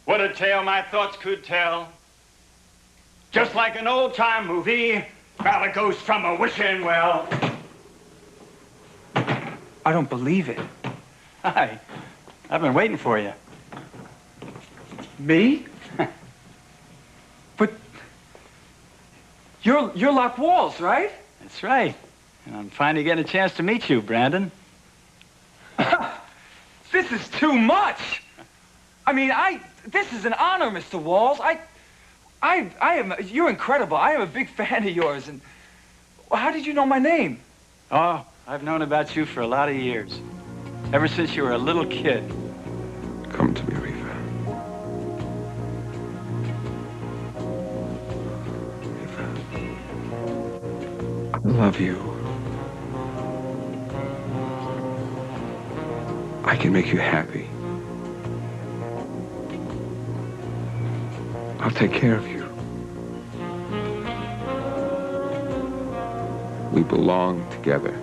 What a tale my thoughts could tell. Just like an old-time movie about a ghost from a wishing well. I don't believe it. Hi. I've been waiting for you. Me? But you're Locke Walls, right? That's right. And I'm finally getting a chance to meet you, Brandon. This is too much. I mean, this is an honor, Mr. Walls. You're incredible. I am a big fan of yours. And how did you know my name? Oh, I've known about you for a lot of years. Ever since you were a little kid. Come to me, Riva. Riva. I love you. I can make you happy. I'll take care of you. We belong together.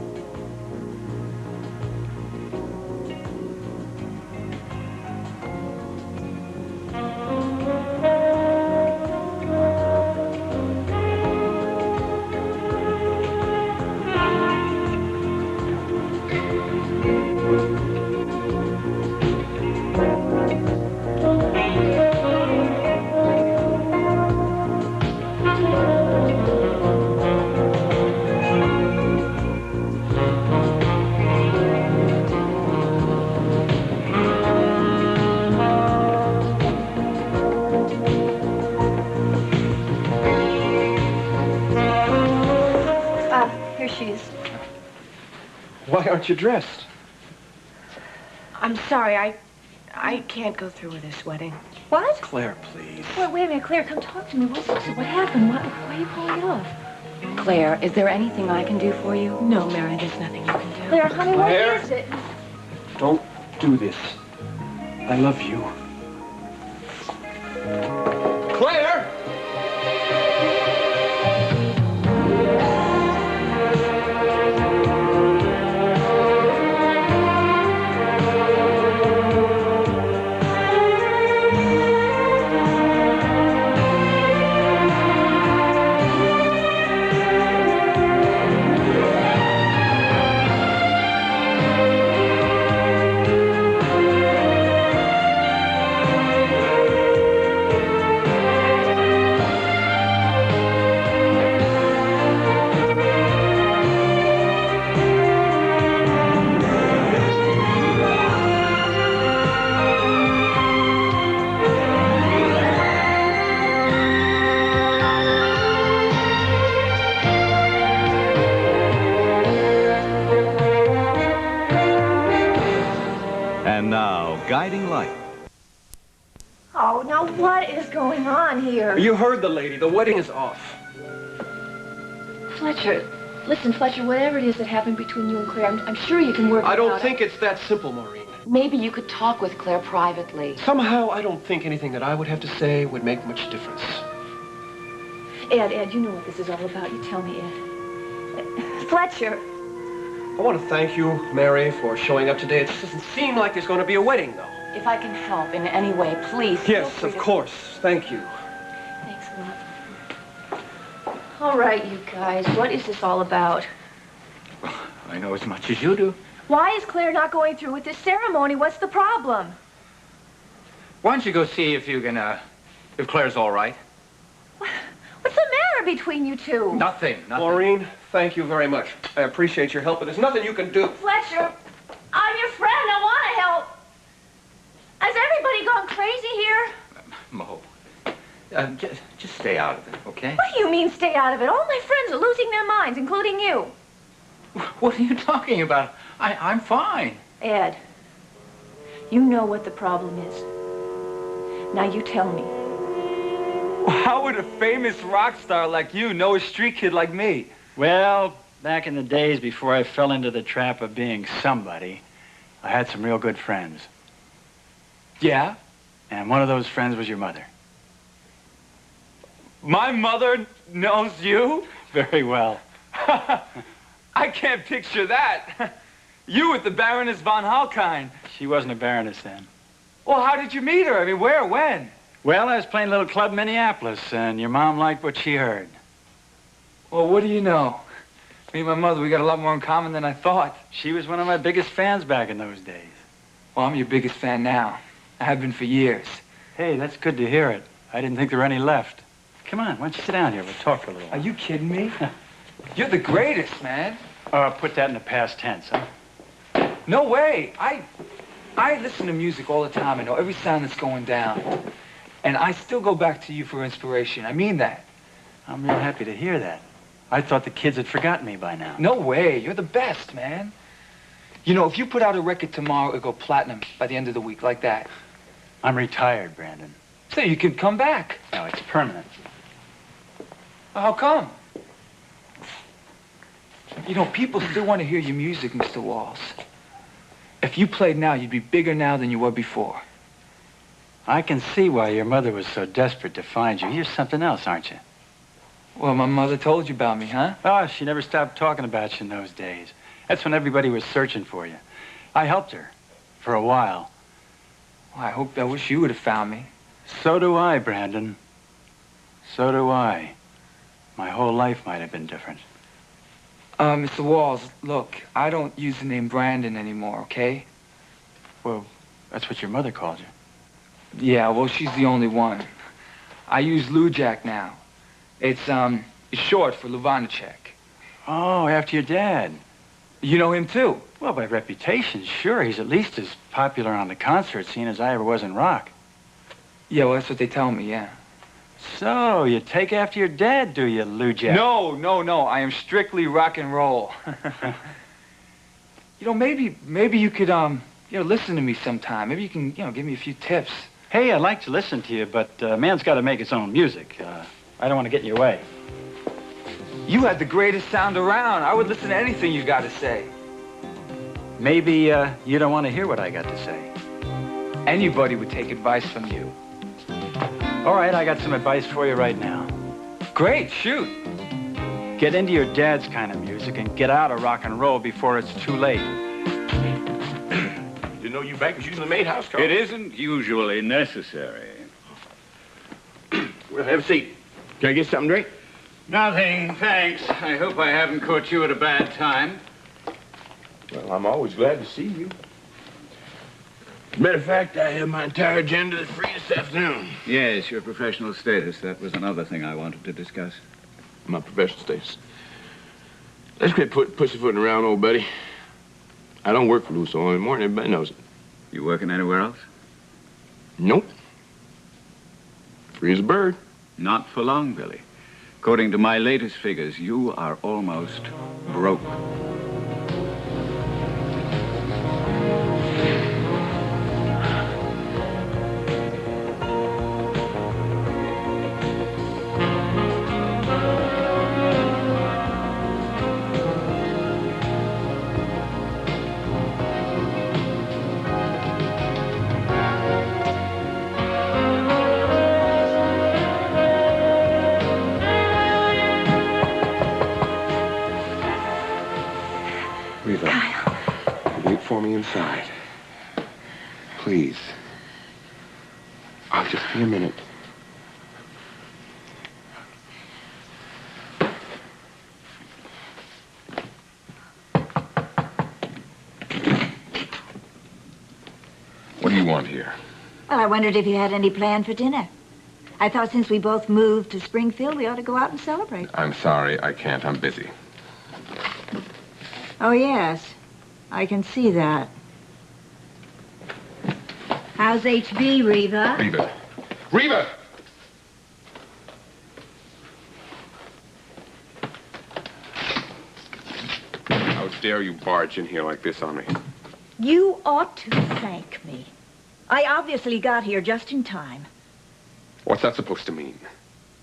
Why aren't you dressed? I'm sorry, I can't go through with this wedding. What? Claire, please. Wait a minute, Claire, come talk to me. What happened? Why are you pulling it off? Claire, is there anything I can do for you? No, Mary, there's nothing you can do. Claire, honey, Claire? what is it? Don't do this. I love you. Claire! And now, guiding light. Oh, now what is going on here? You heard the lady. The wedding is off. Fletcher, listen, Fletcher, whatever it is that happened between you and Claire, I'm sure you can work it out. I don't think it's that simple, Maureen. Maybe you could talk with Claire privately. Somehow, I don't think anything that I would have to say would make much difference. Ed, you know what this is all about. You tell me, Ed. Fletcher. I want to thank you, Mary, for showing up today. It just doesn't seem like there's going to be a wedding, though. If I can help in any way, please. Yes, of course. Thank you. Thanks a lot. All right, you guys, what is this all about? I know as much as you do. Why is Claire not going through with this ceremony? What's the problem? Why don't you go see if you can, if Claire's all right? What's the matter between you two? Nothing. Maureen, thank you very much. I appreciate your help, but there's nothing you can do. Fletcher, I'm your friend. I want to help. Has everybody gone crazy here? Mo, just stay out of it, okay? What do you mean, stay out of it? All my friends are losing their minds, including you. What are you talking about? I'm fine. Ed, you know what the problem is. Now you tell me. How would a famous rock star like you know a street kid like me? Well, back in the days before I fell into the trap of being somebody, I had some real good friends. Yeah? And one of those friends was your mother. My mother knows you? Very well. I can't picture that. You with the Baroness von Halkine. She wasn't a baroness then. Well, how did you meet her? I mean, where, when? Well, I was playing a little club in Minneapolis, and your mom liked what she heard. Well, what do you know? Me and my mother, we got a lot more in common than I thought. She was one of my biggest fans back in those days. Well, I'm your biggest fan now. I have been for years. Hey, that's good to hear it. I didn't think there were any left. Come on, why don't you sit down here? We'll talk for a little while. Are you kidding me? You're the greatest, man. Put that in the past tense, huh? No way. I listen to music all the time. I know every sound that's going down. And I still go back to you for inspiration. I mean that. I'm real happy to hear that. I thought the kids had forgotten me by now. No way. You're the best, man. You know, if you put out a record tomorrow, it'll go platinum by the end of the week, like that. I'm retired, Brandon. So you could come back. No, it's permanent. How come? You know, people still want to hear your music, Mr. Walls. If you played now, you'd be bigger now than you were before. I can see why your mother was so desperate to find you. You're something else, aren't you? Well, my mother told you about me, huh? Oh, she never stopped talking about you in those days. That's when everybody was searching for you. I helped her for a while. Well, I wish you would have found me. So do I, Brandon. So do I. My whole life might have been different. Mr. Walls, look, I don't use the name Brandon anymore, okay? Well, that's what your mother called you. Yeah, well, she's the only one. I use Lou Jack now. It's short for Luvanacek. Oh, after your dad. You know him, too? Well, by reputation, sure. He's at least as popular on the concert scene as I ever was in rock. Yeah, well, that's what they tell me, yeah. So, you take after your dad, do you, Lou Jack? No. I am strictly rock and roll. You know, maybe you could, listen to me sometime. Maybe you can, give me a few tips. Hey, I'd like to listen to you, but a man's got to make his own music. I don't want to get in your way. You had the greatest sound around. I would listen to anything you got to say. Maybe you don't want to hear what I got to say. Anybody would take advice from you. All right, I got some advice for you right now. Great, shoot. Get into your dad's kind of music and get out of rock and roll before it's too late. Didn't know you back was using the maid house, Carl. It isn't usually necessary. Well, have a seat. Can I get something to drink? Nothing, thanks. I hope I haven't caught you at a bad time. Well, I'm always glad to see you. As a matter of fact, I have my entire agenda free this afternoon. Yes, your professional status. That was another thing I wanted to discuss. My professional status. Let's quit pussyfooting around, old buddy. I don't work for Louis Oil anymore, and everybody knows it. You working anywhere else? Nope. Free as a bird. Not for long, Billy. According to my latest figures, you are almost broke. Reva, Kyle. wait for me inside. Please. I'll just be a minute. What do you want here? Well, I wondered if you had any plan for dinner. I thought since we both moved to Springfield, we ought to go out and celebrate. I'm sorry, I can't. I'm busy. Oh, yes. I can see that. How's HB, Reva? Reva! Reva! How dare you barge in here like this on me? You ought to thank me. I obviously got here just in time. What's that supposed to mean?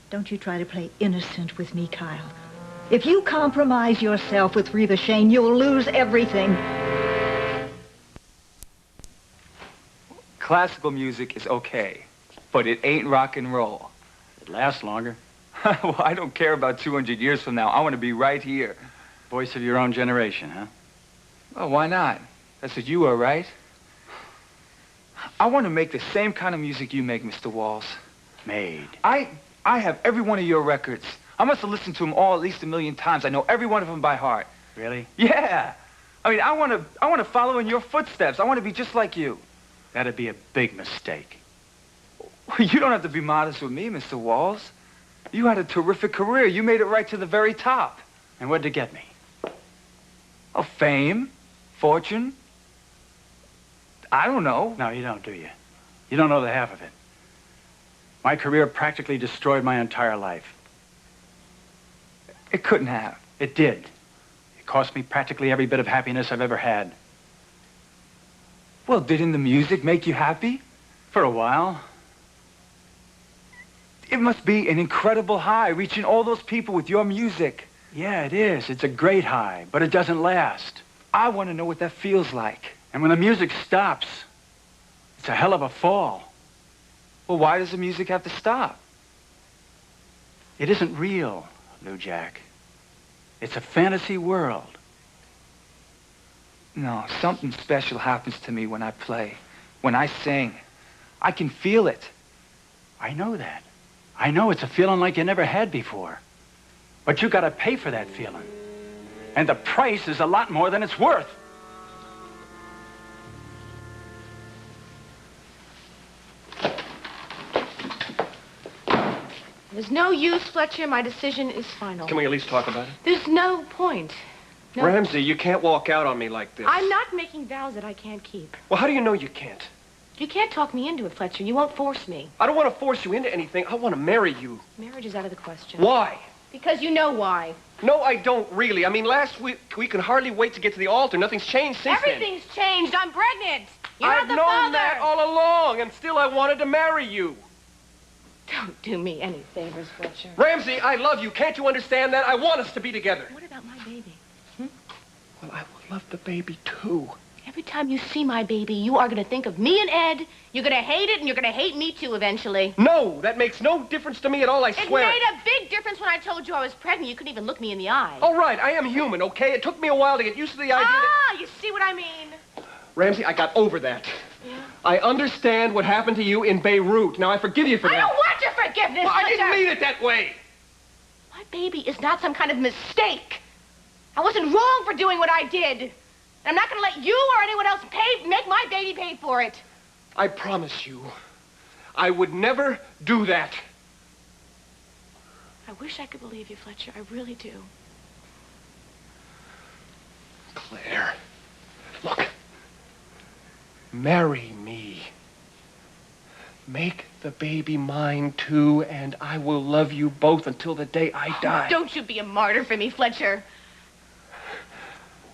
Don't you try to play innocent with me, Kyle. If you compromise yourself with Reva Shane, you'll lose everything. Classical music is okay, but it ain't rock and roll. It lasts longer. Well, I don't care about 200 years from now. I want to be right here. Voice of your own generation, huh? Well, why not? That's what you are, right? I want to make the same kind of music you make, Mr. Walls. Made. I have every one of your records. I must have listened to them all at least 1,000,000 times. I know every one of them by heart. Really? Yeah. I mean, I want to follow in your footsteps. I want to be just like you. That'd be a big mistake. You don't have to be modest with me, Mr. Walls. You had a terrific career. You made it right to the very top. And what'd it get me? Oh, fame, fortune. I don't know. No, you don't, do you? You don't know the half of it. My career practically destroyed my entire life. It couldn't have. It did. It cost me practically every bit of happiness I've ever had. Well, didn't the music make you happy? For a while. It must be an incredible high, reaching all those people with your music. Yeah, it is. It's a great high, but it doesn't last. I want to know what that feels like. And when the music stops, it's a hell of a fall. Well, why does the music have to stop? It isn't real, Lou Jack. It's a fantasy world. No, something special happens to me when I play, when I sing. I can feel it. I know that. I know it's a feeling like you never had before. But you gotta pay for that feeling. And the price is a lot more than it's worth. There's no use, Fletcher. My decision is final. Can we at least talk about it? There's no point. No. Ramsey, you can't walk out on me like this. I'm not making vows that I can't keep. Well, how do you know you can't? You can't talk me into it, Fletcher. You won't force me. I don't want to force you into anything. I want to marry you. Marriage is out of the question. Why? Because you know why. No, I don't really. I mean, last week, we can hardly wait to get to the altar. Nothing's changed since Everything's changed. I'm pregnant. You're I've not the known father. that all along, and still I wanted to marry you. Don't do me any favors, Fletcher. Ramsey, I love you. Can't you understand that? I want us to be together. What about my baby? Well, I will love the baby, too. Every time you see my baby, you are going to think of me and Ed. You're going to hate it, and you're going to hate me, too, eventually. No, that makes no difference to me at all, I swear. It made a big difference when I told you I was pregnant. You couldn't even look me in the eye. All right, I am human, okay? It took me a while to get used to the idea that... You see what I mean? Ramsey, I got over that. Yeah? I understand what happened to you in Beirut. Now, I forgive you for that. I don't want your forgiveness, Well, I Fletcher. didn't mean it that way. My baby is not some kind of mistake. I wasn't wrong for doing what I did. And I'm not going to let you or anyone else make my baby pay for it. I promise you, I would never do that. I wish I could believe you, Fletcher. I really do. Claire, look. Marry me. Make the baby mine, too, and I will love you both until the day I die. Don't you be a martyr for me, Fletcher.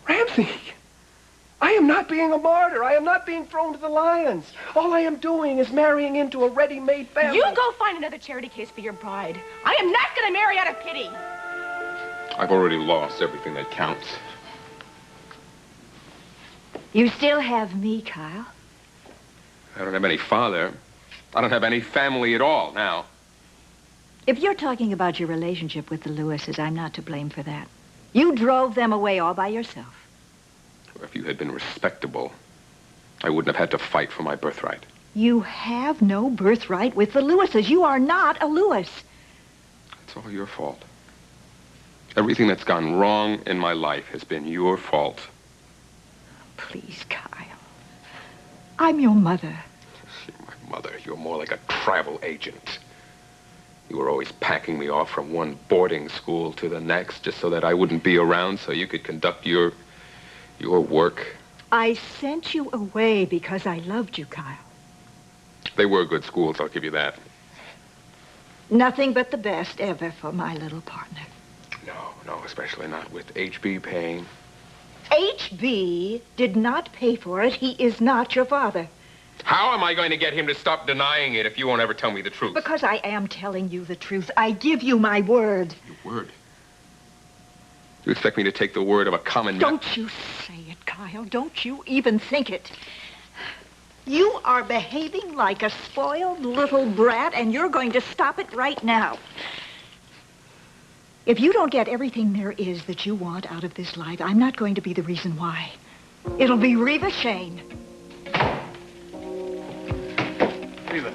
Ramsey, I am not being a martyr. I am not being thrown to the lions. All I am doing is marrying into a ready-made family. You go find another charity case for your bride. I am not going to marry out of pity. I've already lost everything that counts. You still have me, Kyle. I don't have any father. I don't have any family at all now. If you're talking about your relationship with the Lewises, I'm not to blame for that. You drove them away all by yourself. If you had been respectable, I wouldn't have had to fight for my birthright. You have no birthright with the Lewises. You are not a Lewis. It's all your fault. Everything that's gone wrong in my life has been your fault. Please, Kyle. I'm your mother. You're my mother. You're more like a travel agent. You were always packing me off from one boarding school to the next just so that I wouldn't be around so you could conduct your work. I sent you away because I loved you, Kyle. They were good schools, I'll give you that. Nothing but the best ever for my little partner. No, especially not with H.B. paying. H.B. did not pay for it. He is not your father. How am I going to get him to stop denying it if you won't ever tell me the truth? Because I am telling you the truth. I give you my word. Your word? You expect me to take the word of a common man? Don't you say it, Kyle. Don't you even think it. You are behaving like a spoiled little brat, and you're going to stop it right now. If you don't get everything there is that you want out of this life, I'm not going to be the reason why. It'll be Reva Shane. Reva,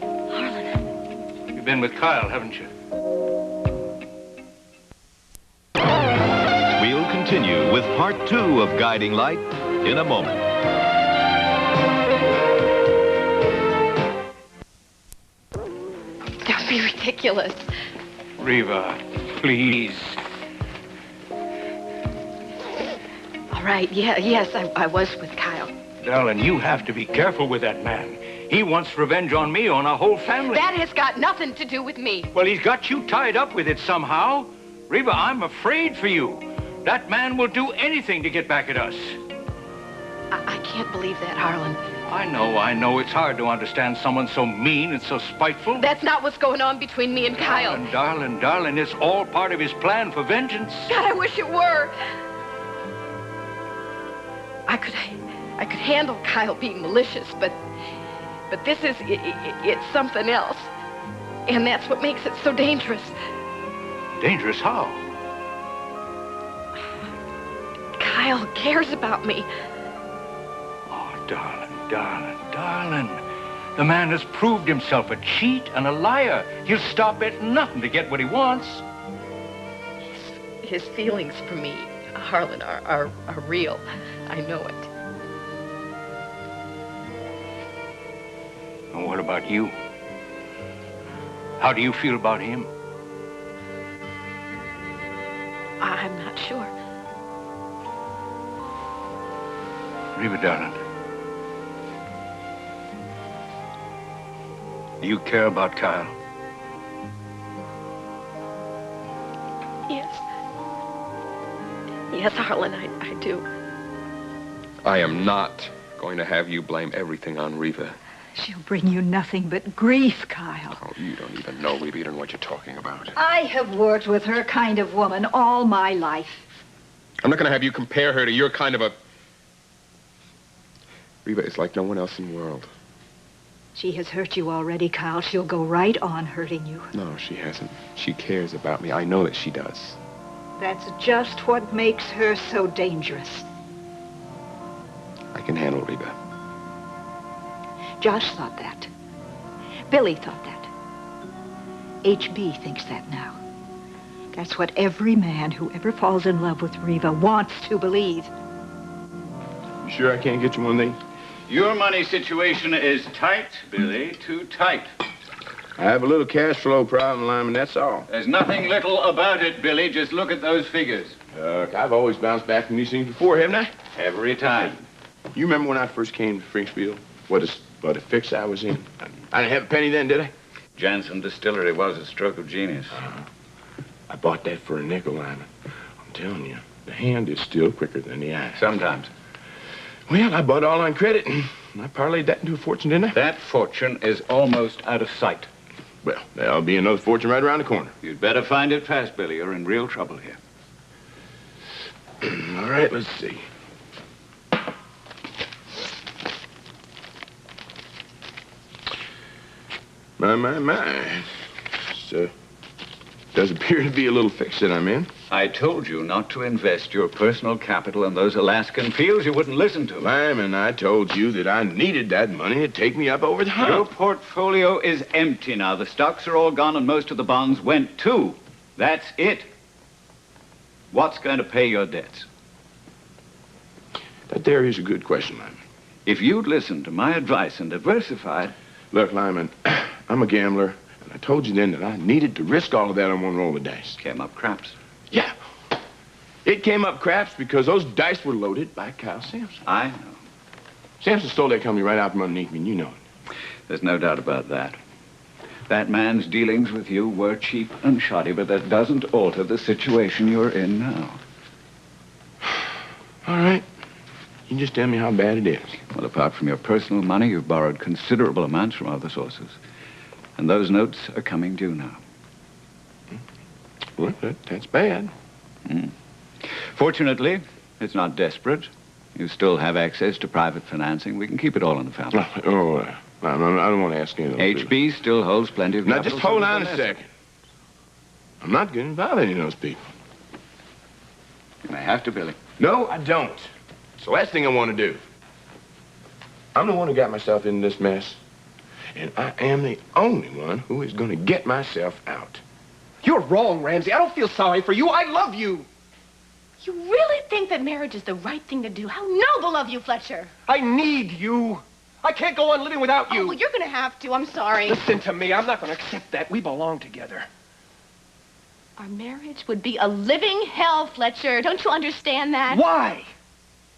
Harlan. you've been with Kyle, haven't you? We'll continue with part 2 of Guiding Light in a moment. Don't be ridiculous. Reva, please. All right, yes, I was with Kyle. Darling, you have to be careful with that man. He wants revenge on me, on our whole family. That has got nothing to do with me. Well, he's got you tied up with it somehow. Reva, I'm afraid for you. That man will do anything to get back at us. I can't believe that, Harlan. I know. It's hard to understand someone so mean and so spiteful. That's not what's going on between me and Kyle. Darling, it's all part of his plan for vengeance. God, I wish it were. I could handle Kyle being malicious, but this is, it's something else. And that's what makes it so dangerous. Dangerous how? Kyle cares about me. Oh, darling. The man has proved himself a cheat and a liar. He'll stop at nothing to get what he wants. His feelings for me, Harlan, are real. I know it. And what about you? How do you feel about him? I'm not sure. Reva, darling. Do you care about Kyle? Yes. Yes, Harlan, I do. I am not going to have you blame everything on Reva. She'll bring you nothing but grief, Kyle. Oh, you don't even know, Reva. You don't know what you're talking about. I have worked with her kind of woman all my life. I'm not going to have you compare her to your kind of a... Reva is like no one else in the world. She has hurt you already, Kyle. She'll go right on hurting you. No, she hasn't. She cares about me. I know that she does. That's just what makes her so dangerous. I can handle Reva. Josh thought that. Billy thought that. HB thinks that now. That's what every man who ever falls in love with Reva wants to believe. You sure I can't get you one of these? Your money situation is tight, Billy, too tight. I have a little cash flow problem, Lyman, that's all. There's nothing little about it, Billy. Just look at those figures. I've always bounced back from these things before, haven't I? Every time. You remember when I first came to Springfield? What a fix I was in. I didn't have a penny then, did I? Jansen Distillery was a stroke of genius. I bought that for a nickel, Lyman. I'm telling you, the hand is still quicker than the eye. Sometimes. Well, I bought all on credit, and I parlayed that into a fortune, didn't I? That fortune is almost out of sight. Well, there'll be another fortune right around the corner. You'd better find it fast, Billy. You're in real trouble here. All right, let's see. My. So, does appear to be a little fix that I'm in. I told you not to invest your personal capital in those Alaskan fields. You wouldn't listen to me. Lyman, I told you that I needed that money to take me up over the hump. Your portfolio is empty now. The stocks are all gone and most of the bonds went too. That's it. What's going to pay your debts? That there is a good question, Lyman. If you'd listened to my advice and diversified... Look, Lyman, I'm a gambler, and I told you then that I needed to risk all of that on one roll of dice. Came up craps. Yeah. It came up craps because those dice were loaded by Kyle Sampson. I know. Sampson stole that company right out from underneath me, and you know it. There's no doubt about that. That man's dealings with you were cheap and shoddy, but that doesn't alter the situation you're in now. All right. You can just tell me how bad it is. Well, apart from your personal money, you've borrowed considerable amounts from other sources. And those notes are coming due now. Well, that's bad. Fortunately, it's not desperate. You still have access to private financing. We can keep it all in the family. I don't want to ask any of those HB still holds plenty of Now, capital. just hold on a second. I'm not going to involve any of those people. You may have to, Billy. No, I don't. It's the last thing I want to do. I'm the one who got myself into this mess. And I am the only one who is going to get myself out. You're wrong, Ramsey. I don't feel sorry for you. I love you. You really think that marriage is the right thing to do? How noble of you, Fletcher. I need you. I can't go on living without you. Oh, well, you're going to have to. I'm sorry. Listen to me. I'm not going to accept that. We belong together. Our marriage would be a living hell, Fletcher. Don't you understand that? Why?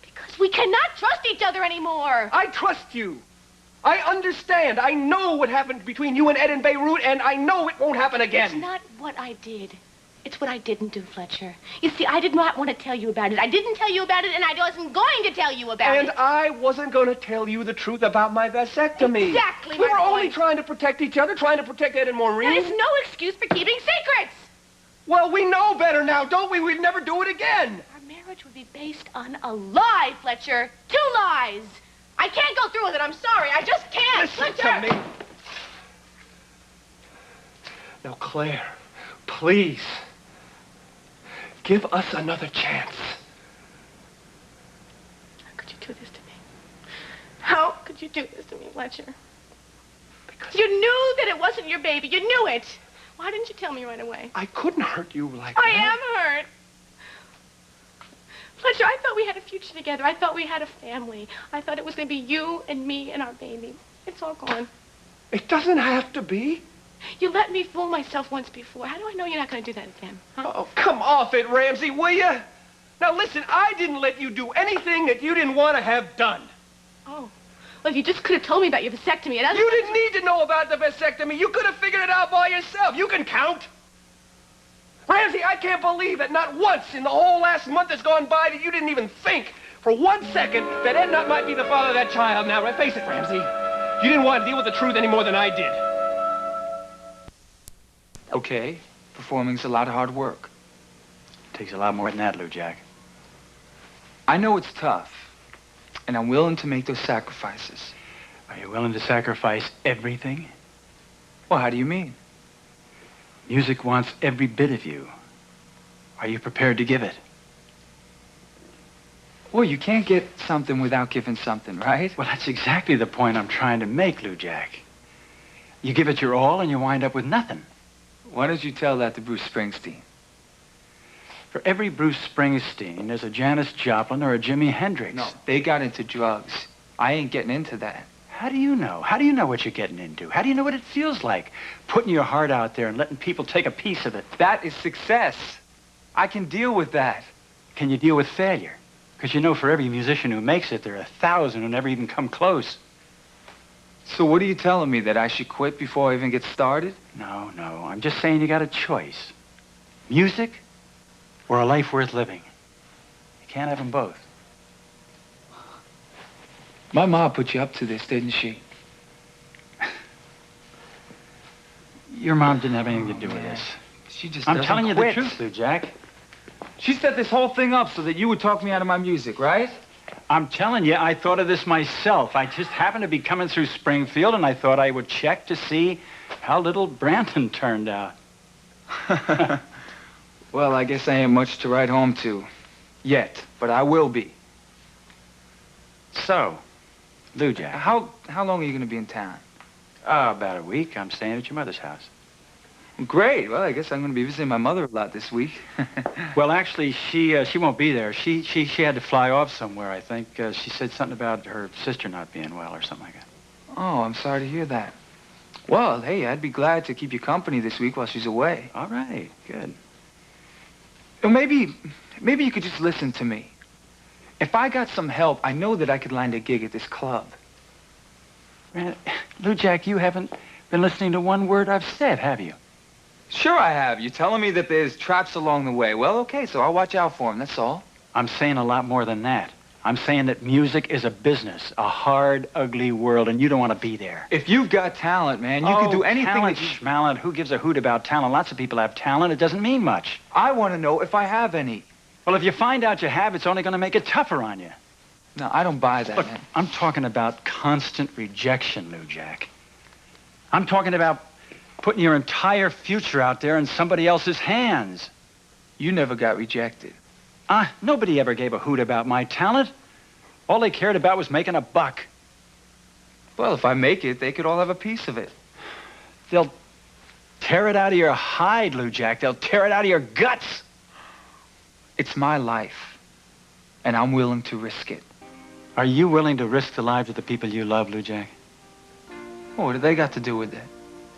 Because we cannot trust each other anymore. I trust you. I understand. I know what happened between you and Ed in Beirut, and I know it won't happen again. It's not what I did. It's what I didn't do, Fletcher. You see, I did not want to tell you about it. I didn't tell you about it, and I wasn't going to tell you about it. And I wasn't going to tell you the truth about my vasectomy. Exactly. We were only trying to protect each other, trying to protect Ed and Maureen. That is no excuse for keeping secrets. Well, we know better now, don't we? We'd never do it again. Our marriage would be based on a lie, Fletcher. 2 lies. I can't go through with it. I'm sorry. I just can't. Listen Fletcher. to me. Now, Claire, please, give us another chance. How could you do this to me? How could you do this to me, Fletcher? Because you knew that it wasn't your baby. You knew it. Why didn't you tell me right away? I couldn't hurt you like I that. am hurt. Fletcher, I thought we had a future together. I thought we had a family. I thought it was going to be you and me and our baby. It's all gone. It doesn't have to be. You let me fool myself once before. How do I know you're not going to do that again? Huh? Oh, come off it, Ramsey, will you? Now, listen, I didn't let you do anything that you didn't want to have done. Oh. Well, you just could have told me about your vasectomy. You didn't need to know about the vasectomy. You could have figured it out by yourself. You can count. Ramsey, I can't believe that not once in the whole last month that's gone by that you didn't even think for 1 second that Ed not might be the father of that child now. Right? Face it, Ramsey. You didn't want to deal with the truth any more than I did. Okay, performing's a lot of hard work. Takes a lot more than that, Lou Jack. I know it's tough, and I'm willing to make those sacrifices. Are you willing to sacrifice everything? Well, how do you mean? Music wants every bit of you. Are you prepared to give it? Well, you can't get something without giving something, right? Well, that's exactly the point I'm trying to make, Lou Jack. You give it your all and you wind up with nothing. Why don't you tell that to Bruce Springsteen? For every Bruce Springsteen, there's a Janis Joplin or a Jimi Hendrix. No, they got into drugs. I ain't getting into that. How do you know? How do you know what you're getting into? How do you know what it feels like? Putting your heart out there and letting people take a piece of it. That is success. I can deal with that. Can you deal with failure? Because you know for every musician who makes it, there are 1,000 who never even come close. So what are you telling me, that I should quit before I even get started? No, no. I'm just saying you got a choice. Music or a life worth living. You can't have them both. My mom put you up to this, didn't she? Your mom didn't have anything to do with this. She just I'm doesn't telling you quit. the truth, Lou Jack. She set this whole thing up so that you would talk me out of my music, right? I'm telling you, I thought of this myself. I just happened to be coming through Springfield, and I thought I would check to see how little Brandon turned out. Well, I guess I ain't much to write home to. Yet. But I will be. So, Lou Jack. How long are you going to be in town? About a week. I'm staying at your mother's house. Great. Well, I guess I'm going to be visiting my mother a lot this week. Well, actually, she won't be there. She had to fly off somewhere, I think. She said something about her sister not being well or something like that. Oh, I'm sorry to hear that. Well, hey, I'd be glad to keep you company this week while she's away. All right. Good. Well, maybe you could just listen to me. If I got some help, I know that I could land a gig at this club. Lou Jack, you haven't been listening to one word I've said, have you? Sure I have. You're telling me that there's traps along the way. Well, okay, so I'll watch out for them, that's all. I'm saying a lot more than that. I'm saying that music is a business, a hard, ugly world, and you don't want to be there. If you've got talent, man, you can do anything talent, that you... schmalent. Who gives a hoot about talent? Lots of people have talent. It doesn't mean much. I want to know if I have any. Well, if you find out you have, it's only going to make it tougher on you. No, I don't buy that, Look, man. I'm talking about constant rejection, Lou Jack. I'm talking about putting your entire future out there in somebody else's hands. You never got rejected. Nobody ever gave a hoot about my talent. All they cared about was making a buck. Well, if I make it, they could all have a piece of it. They'll tear it out of your hide, Lou Jack. They'll tear it out of your guts. It's my life, and I'm willing to risk it. Are you willing to risk the lives of the people you love, Lou Jack? What do they got to do with it?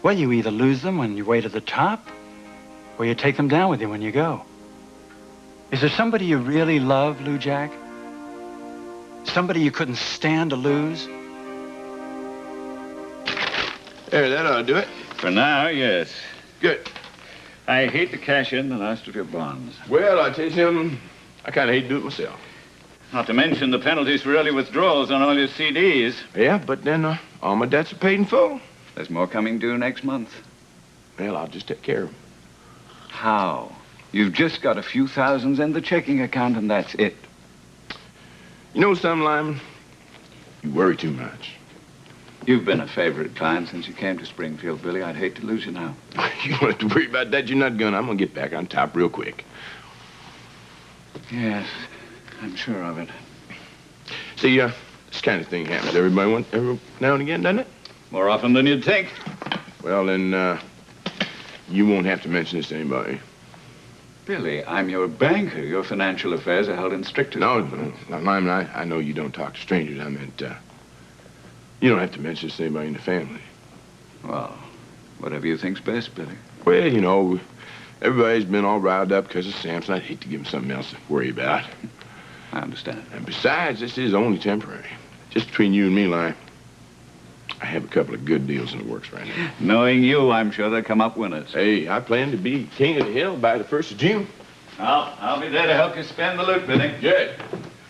Well, you either lose them when you way to the top, or you take them down with you when you go. Is there somebody you really love, Lou Jack? Somebody you couldn't stand to lose? There, that ought to do it. For now, yes. Good. I hate to cash in the last of your bonds. Well, I tell you something, I kind of hate to do it myself. Not to mention the penalties for early withdrawals on all your CDs. Yeah, but then all my debts are paid in full. There's more coming due next month. Well, I'll just take care of them. How? You've just got a few thousands in the checking account, and that's it. You know something, Lyman? You worry too much. You've been a favorite client since you came to Springfield, Billy. I'd hate to lose you now. You don't have to worry about that. You're not going. I'm going to get back on top real quick. Yes, I'm sure of it. See, this kind of thing happens. Every now and again, doesn't it? More often than you'd think. Well, then, you won't have to mention this to anybody. Billy, I'm your banker. Your financial affairs are held in strictest confidence. No, Lyman, I know you don't talk to strangers. I meant, you don't have to mention this to anybody in the family. Well, whatever you think's best, Billy. Well, you know, everybody's been all riled up because of Samson. I'd hate to give him something else to worry about. I understand. And besides, this is only temporary. Just between you and me, Lyman, I have a couple of good deals in the works right now. Knowing you, I'm sure they'll come up winners. Hey, I plan to be king of the hill by the 1st of June. I'll be there to help you spend the loot, Billy. Good.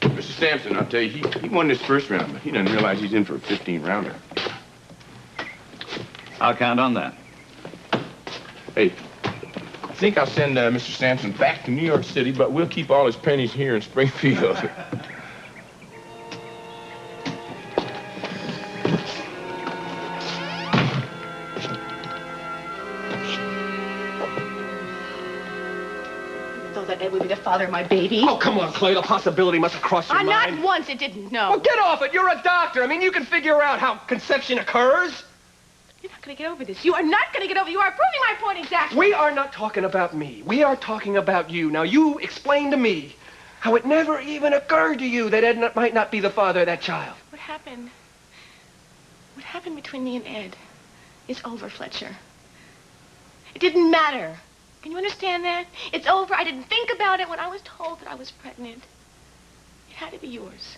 Mr. Sampson, I'll tell you, he won this first round, but he doesn't realize he's in for a 15-rounder. I'll count on that. Hey, I think I'll send Mr. Sampson back to New York City, but we'll keep all his pennies here in Springfield. That Ed would be the father of my baby. Oh, come on, Clay. The possibility must have crossed your mind. Not once. It didn't. No. Well, get off it. You're a doctor. I mean, you can figure out how conception occurs. You're not going to get over this. You are not going to get over. You are proving my point exactly. We are not talking about me. We are talking about you. Now, you explain to me how it never even occurred to you that Ed might not be the father of that child. What happened between me and Ed is over, Fletcher. It didn't matter. Can you understand that? It's over. I didn't think about it when I was told that I was pregnant. It had to be yours.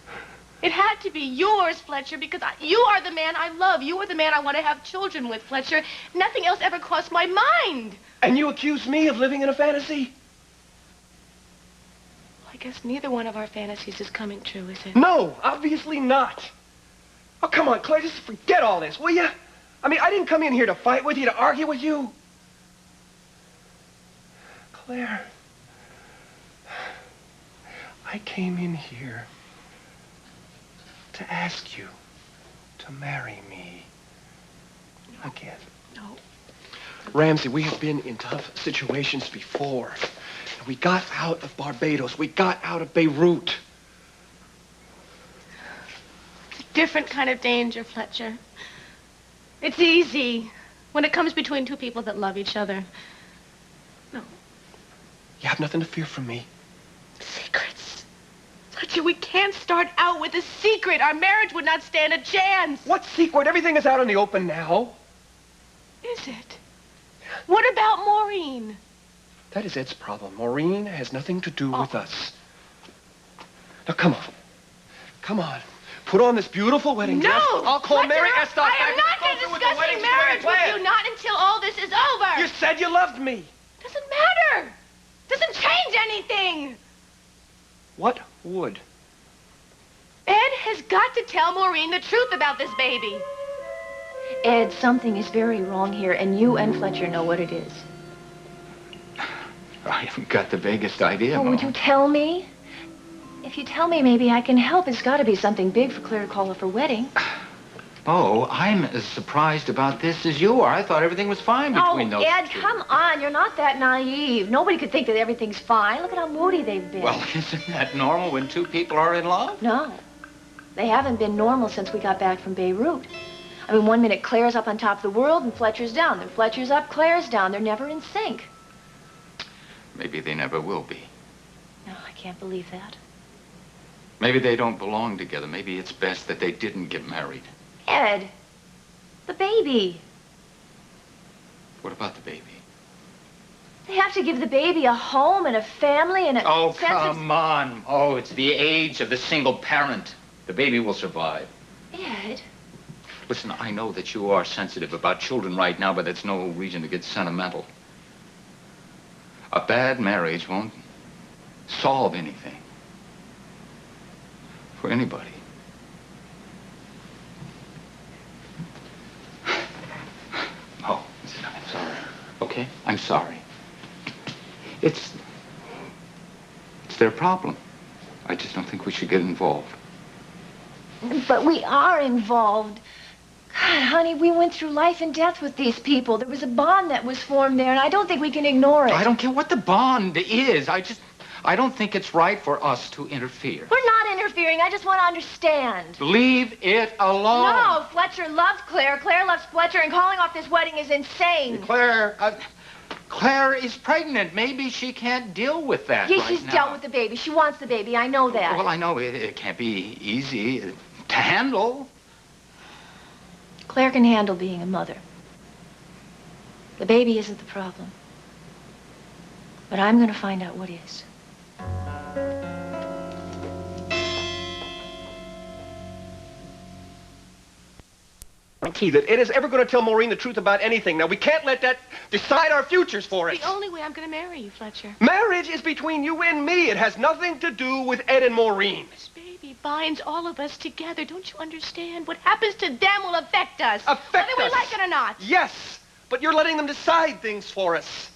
It had to be yours, Fletcher, because you are the man I love. You are the man I want to have children with, Fletcher. Nothing else ever crossed my mind. And you accuse me of living in a fantasy? Well, I guess neither one of our fantasies is coming true, is it? No, obviously not. Oh, come on, Claire, just forget all this, will you? I mean, I didn't come in here to fight with you, to argue with you. Claire, I came in here to ask you to marry me. No. Again. No. Ramsey, we have been in tough situations before. We got out of Barbados. We got out of Beirut. It's a different kind of danger, Fletcher. It's easy when it comes between two people that love each other. No. You have nothing to fear from me. Secrets. Fletcher, we can't start out with a secret. Our marriage would not stand a chance. What secret? Everything is out in the open now. Is it? What about Maureen? That is Ed's problem. Maureen has nothing to do with us. Now, come on. Come on. Put on this beautiful wedding dress. I'll call Fletcher, Mary Esther. I am not going to discuss marriage with you, not until all this is over. You said you loved me. Doesn't matter. Doesn't change anything. What would? Ed has got to tell Maureen the truth about this baby. Ed, something is very wrong here, and you and Fletcher know what it is. I haven't got the vaguest idea, Oh, Mom. would you tell me? If you tell me, maybe I can help. It's got to be something big for Claire to call her for wedding. Oh, I'm as surprised about this as you are. I thought everything was fine between those Ed, two. come on. You're not that naive. Nobody could think that everything's fine. Look at how moody they've been. Well, isn't that normal when two people are in love? No. They haven't been normal since we got back from Beirut. I mean, one minute Claire's up on top of the world and Fletcher's down. Then Fletcher's up, Claire's down. They're never in sync. Maybe they never will be. No, I can't believe that. Maybe they don't belong together. Maybe it's best that they didn't get married. Ed, the baby. What about the baby? They have to give the baby a home and a family and a Oh, sense of... come on. Oh, it's the age of the single parent. The baby will survive. Ed. Listen, I know that you are sensitive about children right now, but that's no reason to get sentimental. A bad marriage won't solve anything. For anybody. Oh, listen, I'm sorry. Okay? I'm sorry. It's their problem. I just don't think we should get involved. But we are involved. God, honey, we went through life and death with these people. There was a bond that was formed there, and I don't think we can ignore it. I don't care what the bond is. I don't think it's right for us to interfere. We're not interfering. I just want to understand. Leave it alone. No, Fletcher loves Claire. Claire loves Fletcher, and calling off this wedding is insane. Claire is pregnant. Maybe she can't deal with that Yeah, right she's now. dealt with the baby. She wants the baby. I know that. Well, I know it can't be easy to handle. Claire can handle being a mother. The baby isn't the problem. But I'm going to find out what is. Guarantee that Ed is ever going to tell Maureen the truth about anything. Now, we can't let that decide our futures for us. The only way I'm going to marry you, Fletcher. Marriage is between you and me. It has nothing to do with Ed and Maureen. This baby binds all of us together. Don't you understand? What happens to them will affect us. Affect whether we us. like it or not. Yes, but you're letting them decide things for us.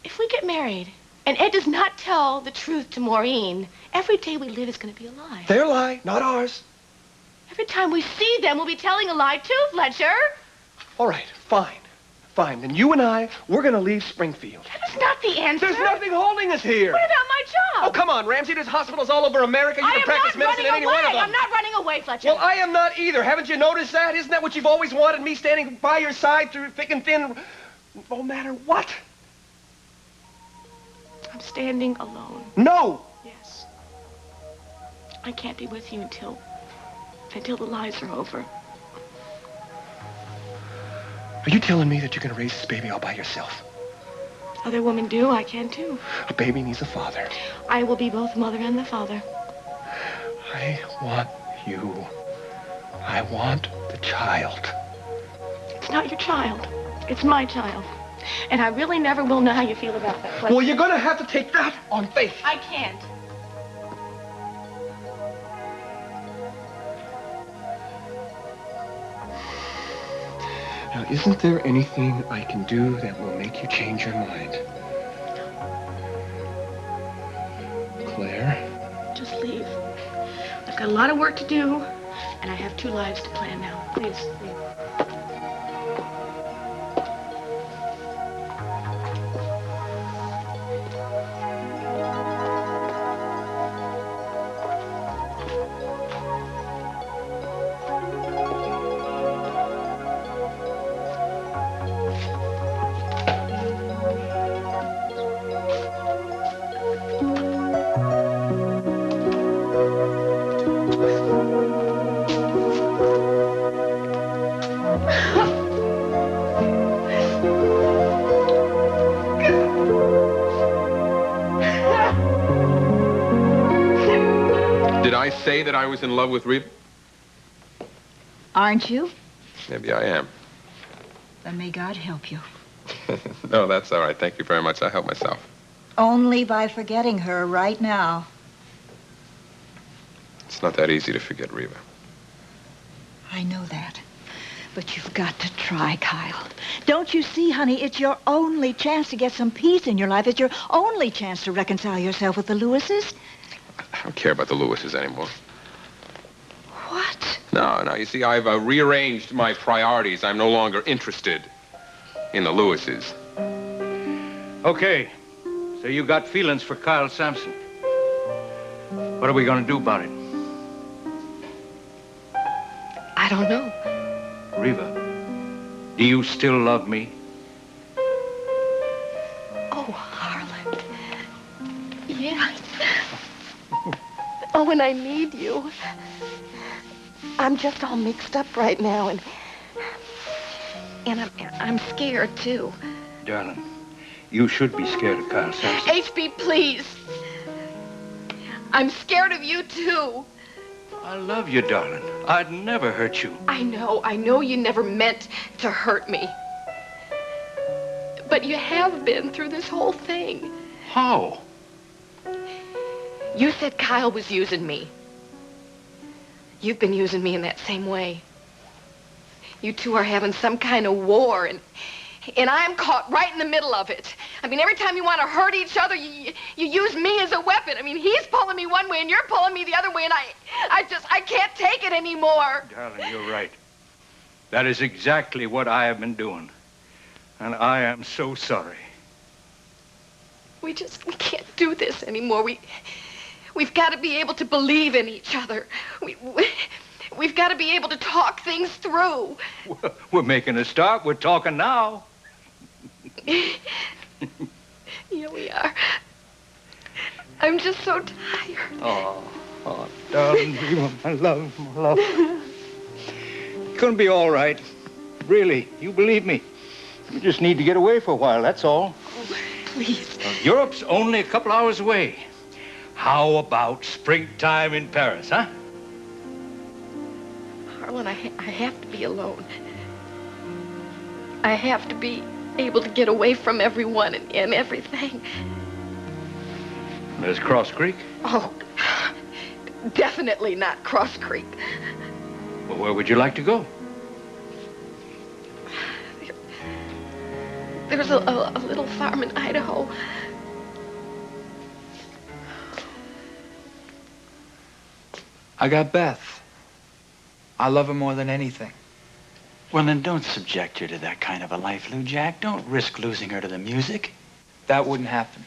If we get married and Ed does not tell the truth to Maureen, every day we live is going to be a lie. Their lie, not ours. Every time we see them, we'll be telling a lie too, Fletcher. All right, fine. Fine. Then you and I, we're going to leave Springfield. That's not the answer. There's nothing holding us here. What about my job? Oh, come on, Ramsey. There's hospitals all over America. You can practice medicine in any one of them. I'm not running away, Fletcher. Well, I am not either. Haven't you noticed that? Isn't that what you've always wanted, me standing by your side through thick and thin, no matter what? I'm standing alone. No. Yes. I can't be with you until the lies are over. Are you telling me that you're going to raise this baby all by yourself? Other women do. I can too. A baby needs a father. I will be both mother and the father. I want you. I want the child. It's not your child. It's my child. And I really never will know how you feel about that, Fletcher. Well, you're going to have to take that on faith. I can't. Now, isn't there anything I can do that will make you change your mind? Claire? Just leave. I've got a lot of work to do, and I have 2 lives to plan now. Please, leave. Did I say that I was in love with Reva? Aren't you? Maybe I am. Then may God help you. No, that's all right. Thank you very much. I help myself. Only by forgetting her right now. It's not that easy to forget Reva. I know that. But you've got to try, Kyle. Don't you see, honey, it's your only chance to get some peace in your life. It's your only chance to reconcile yourself with the Lewises. I don't care about the Lewises anymore. What? No, you see, I've rearranged my priorities. I'm no longer interested in the Lewises. Okay, so you got feelings for Kyle Sampson. What are we going to do about it? I don't know. Reva, do you still love me? Oh, Harlan. Yes. Oh, and I need you. I'm just all mixed up right now, and I'm scared, too. Darling, you should be scared of Kyle Sampson. HB, please. I'm scared of you, too. I love you, darling. I'd never hurt you. I know you never meant to hurt me. But you have been through this whole thing. How? You said Kyle was using me. You've been using me in that same way. You two are having some kind of war, and I'm caught right in the middle of it. I mean, every time you want to hurt each other, you use me as a weapon. I mean, he's pulling me one way and you're pulling me the other way, and I can't take it anymore. Darling, you're right. That is exactly what I have been doing. And I am so sorry. We can't do this anymore. We've got to be able to believe in each other. We've got to be able to talk things through. We're making a start. We're talking now. Yeah, we are. I'm just so tired. Oh, darling, my love, my love. It's gonna be all right. Really, you believe me. We just need to get away for a while, that's all. Oh, please. Europe's only a couple hours away. How about springtime in Paris, huh? Harlan, I have to be alone. I have to be able to get away from everyone and everything. There's Cross Creek. Oh, definitely not Cross Creek. Well, where would you like to go? There's a little farm in Idaho. I got Beth. I love her more than anything. Well, then don't subject her to that kind of a life, Lou Jack. Don't risk losing her to the music. That wouldn't happen.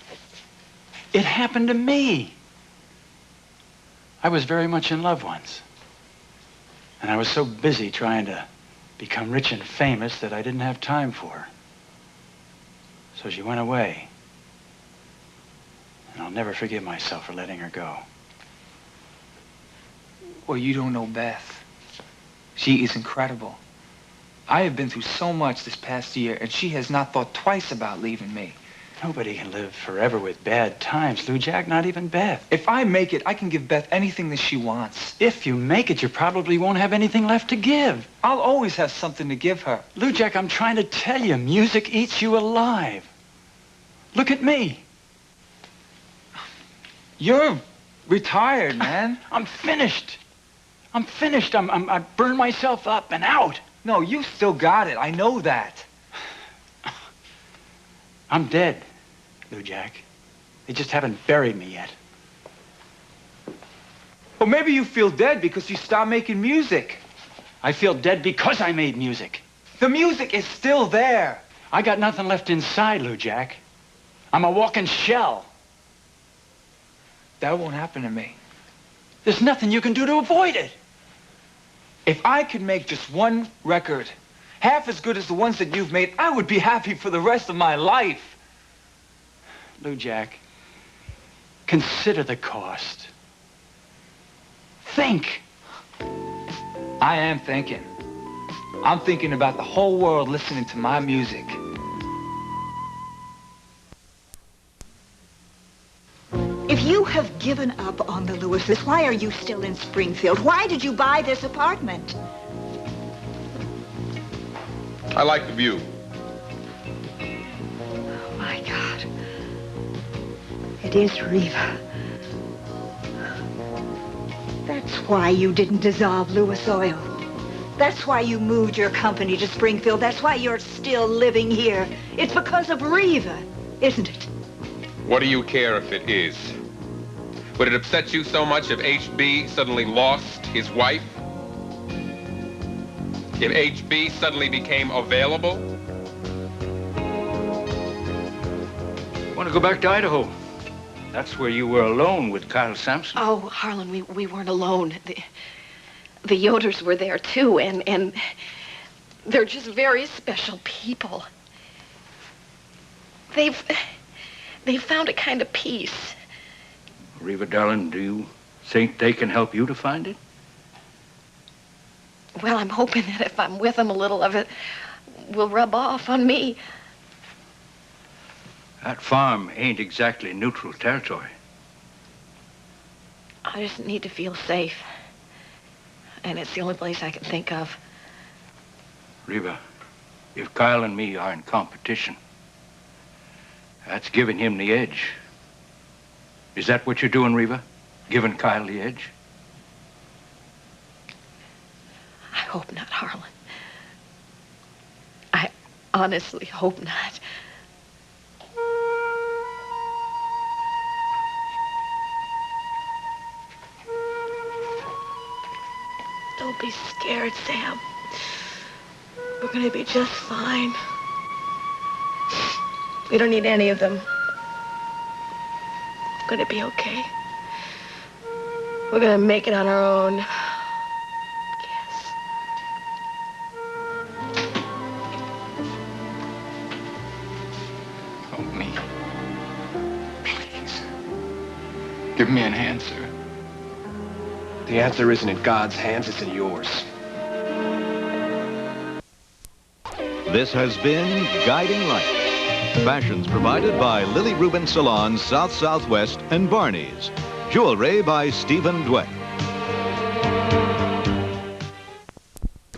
It happened to me. I was very much in love once. And I was so busy trying to become rich and famous that I didn't have time for her. So she went away. And I'll never forgive myself for letting her go. Well, you don't know Beth. She is incredible. I have been through so much this past year, and she has not thought twice about leaving me. Nobody can live forever with bad times, Lou Jack, not even Beth. If I make it, I can give Beth anything that she wants. If you make it, you probably won't have anything left to give. I'll always have something to give her. Lou Jack, I'm trying to tell you, music eats you alive. Look at me. You're retired, man. I'm finished. I'm finished. I burned myself up and out. No, you still got it. I know that. I'm dead, Lou Jack. They just haven't buried me yet. Well, maybe you feel dead because you stopped making music. I feel dead because I made music. The music is still there. I got nothing left inside, Lou Jack. I'm a walking shell. That won't happen to me. There's nothing you can do to avoid it. If I could make just one record, half as good as the ones that you've made, I would be happy for the rest of my life. Lou Jack, consider the cost. Think. I am thinking. I'm thinking about the whole world listening to my music. If you have given up on the Lewises, why are you still in Springfield? Why did you buy this apartment? I like the view. Oh, my God. It is Reva. That's why you didn't dissolve Lewis Oil. That's why you moved your company to Springfield. That's why you're still living here. It's because of Reva, isn't it? What do you care if it is? Would it upset you so much if HB suddenly lost his wife? If HB suddenly became available? Want to go back to Idaho? That's where you were alone with Kyle Sampson. Oh, Harlan, we weren't alone. the Yoders were there, too, and they're just very special people. They've found a kind of peace. Reva, darling, do you think they can help you to find it? Well, I'm hoping that if I'm with them, a little of it will rub off on me. That farm ain't exactly neutral territory. I just need to feel safe. And it's the only place I can think of. Reva, if Kyle and me are in competition, that's giving him the edge. Is that what you're doing, Reva? Giving Kyle the edge? I hope not, Harlan. I honestly hope not. Don't be scared, Sam. We're gonna be just fine. We don't need any of them. We're gonna be okay. We're gonna make it on our own. Yes. Help me. Please. Give me an answer. The answer isn't in God's hands, it's in yours. This has been Guiding Light. Fashions provided by Lily Rubin Salon, South Southwest, and Barney's. Jewelry by Stephen Dweck.